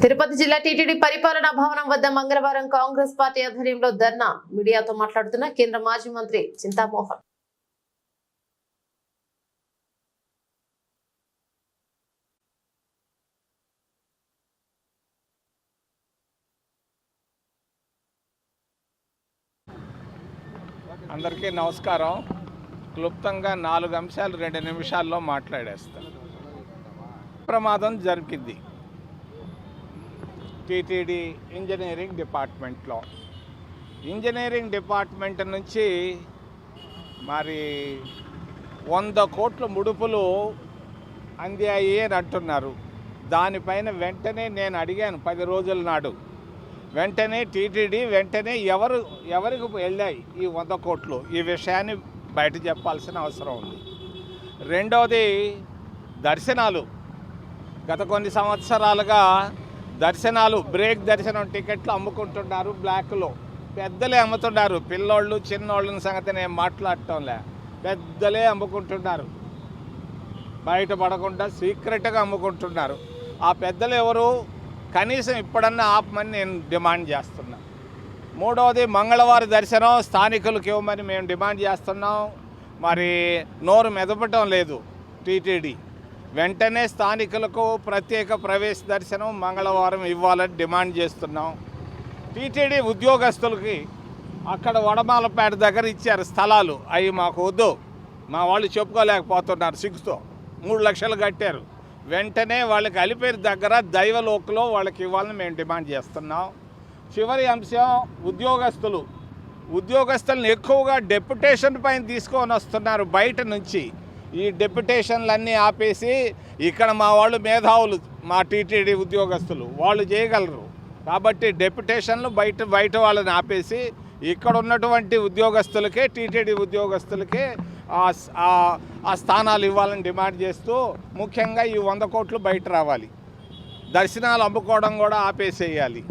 తిరుపతి జిల్లా టీటీడీ పరిపాలనా భవనం వద్ద మంగళవారం కాంగ్రెస్ పార్టీ ఆధ్వర్యంలో ధర్నా. మీడియాతో మాట్లాడుతున్న కేంద్ర మాజీ మంత్రి చింతామోహన్. అందరికీ నమస్కారం. క్లుప్తంగా 4 అంశాలు 2 నిమిషాల్లో మాట్లాడేస్తాను. ప్రమాదం జరిగింది టీటీడీ ఇంజనీరింగ్ డిపార్ట్మెంట్లో. ఇంజనీరింగ్ డిపార్ట్మెంట్ నుంచి మరి 100 కోట్ల ముడుపులు అందాయి అని అంటున్నారు. దానిపైన వెంటనే నేను అడిగాను 10 రోజుల నాడు. వెంటనే టీటీడీ ఎవరికి వెళ్ళాయి ఈ 100 కోట్లు, ఈ విషయాన్ని బయట చెప్పాల్సిన అవసరం ఉంది. రెండవది దర్శనాలు. గత కొన్ని సంవత్సరాలుగా దర్శనాలు, బ్రేక్ దర్శనం టికెట్లు అమ్ముకుంటున్నారు బ్లాక్లో. పెద్దలే అమ్ముతున్నారు, పిల్లోళ్ళు చిన్నోళ్ళని సంగతి నేను మాట్లాడటంలే. పెద్దలే అమ్ముకుంటున్నారు, బయటపడకుండా సీక్రెట్గా అమ్ముకుంటున్నారు. ఆ పెద్దలు ఎవరు? కనీసం ఇప్పుడన్నా ఆపమని నేను డిమాండ్ చేస్తున్నా. మూడవది మంగళవారం దర్శనం స్థానికులకు ఇవ్వమని మేము డిమాండ్ చేస్తున్నాం. మరి నోరు మెదపటం లేదు టీటీడీ. వెంటనే స్థానికులకు ప్రత్యేక ప్రవేశ దర్శనం మంగళవారం ఇవ్వాలని డిమాండ్ చేస్తున్నాం. టీటీడీ ఉద్యోగస్తులకి అక్కడ వడమాలపేట దగ్గర ఇచ్చారు స్థలాలు, అవి మాకు వద్దు, మా వాళ్ళు చెప్పుకోలేకపోతున్నారు. 3 లక్షలు కట్టారు. వెంటనే వాళ్ళకి అలిపేరు దగ్గర దైవలోకలో వాళ్ళకి ఇవ్వాలని మేము డిమాండ్ చేస్తున్నాం. చివరి అంశం ఉద్యోగస్తులను ఎక్కువగా డెప్యుటేషన్ పైన తీసుకొని వస్తున్నారు బయట నుంచి. ఈ డెప్యుటేషన్లన్నీ ఆపేసి ఇక్కడ మా వాళ్ళు మేధావులు, మా టీటీడీ ఉద్యోగస్తులు వాళ్ళు చేయగలరు కాబట్టి డెప్యుటేషన్లు బయట వాళ్ళని ఆపేసి ఇక్కడ ఉన్నటువంటి ఉద్యోగస్తులకే, టీటీడీ ఉద్యోగస్తులకే ఆ స్థానాలు ఇవ్వాలని డిమాండ్ చేస్తూ, ముఖ్యంగా ఈ 100 కోట్లు బయట రావాలి. దర్శనాలు అమ్ముకోవడం కూడా ఆపేసేయాలి.